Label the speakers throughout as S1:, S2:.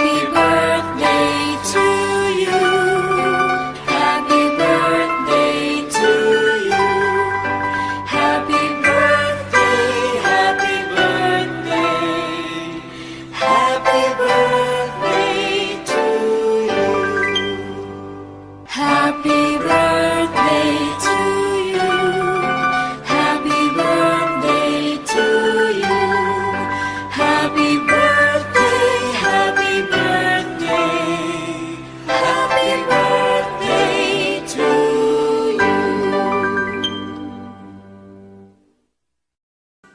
S1: Happy birthday to you. Happy birthday to you. Happy birthday, happy birthday. Happy birthday to you. Happy birthday to you. Happy birthday to you. Happy birthday, happy birthday. Happy birthday to you.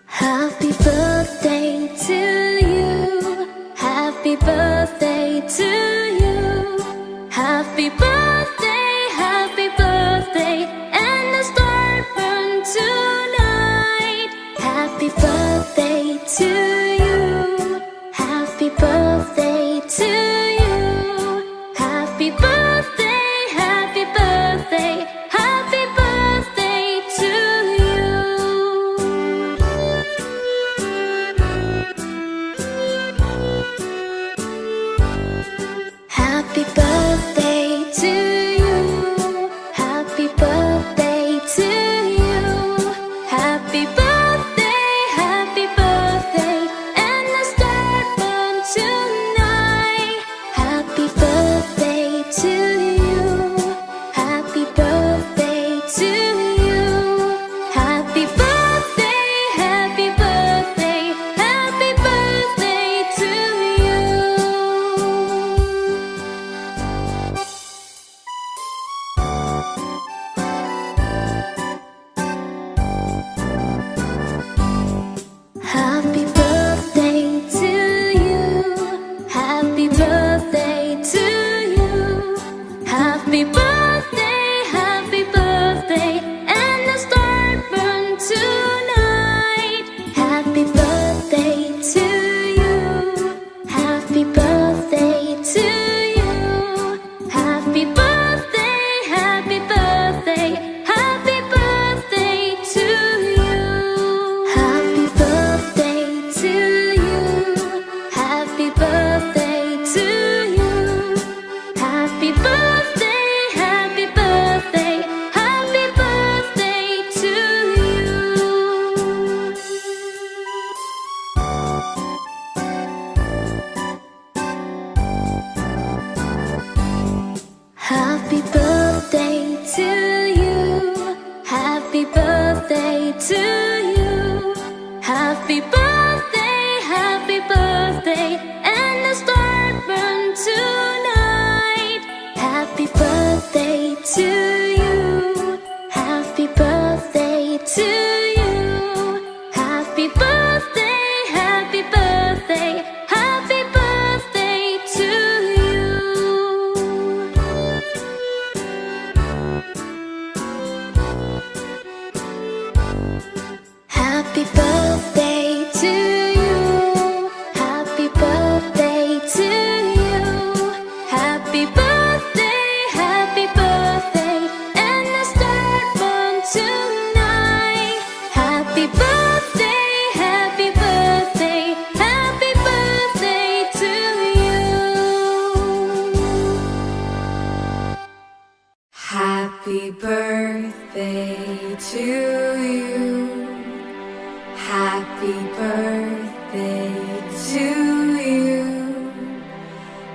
S2: Happy birthday to you. Happy birthday to you. Happy birthday, happy birthday. And the star burn tonight. Happy birthday to you. Happy birthday to you. Happy birthday, happy birthday. Happy birthday to you. Happy birthday to you. Happy birthday to you. Happy birthday, happy birthday. And the star burn tonight. Happy birthday to you. Happy birthday to you. Happy birthday, happy birthday. Happy birthday to you. Happy birthday to you. Happy birthday to you. Happy birthday, happy birthday. And the star burn tonight. Happy birthday to you. Happy birthday to you. Happy birthday, happy birthday. Happy birthday to you. Happy birthday to you. Happy birthday to you. Happy birthday, happy birthday. Happy birthday to you. Happy birthday to you. Happy birthday to you. Happy birthday, happy birthday. And the star burn tonight. Happy birthday to you. Happy birthday to you. Happy birthday, happy birthday. Happy birthday to you. Happy birthday to you. Happy birthday to you. Happy birthday, happy birthday. And the star burn tonight. Happy birthday, happy birthday. Happy birthday to you.
S1: Happy birthday to you. Happy birthday to you.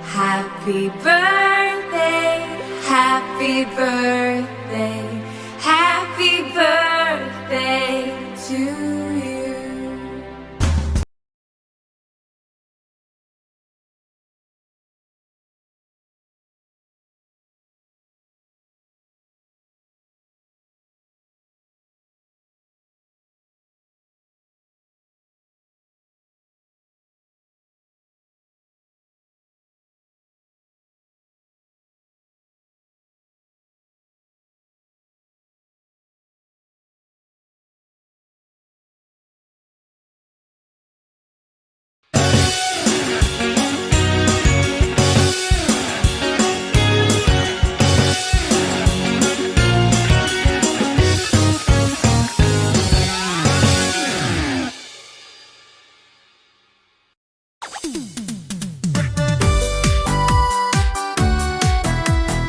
S1: Happy birthday, happy birthday. Happy birthday to you.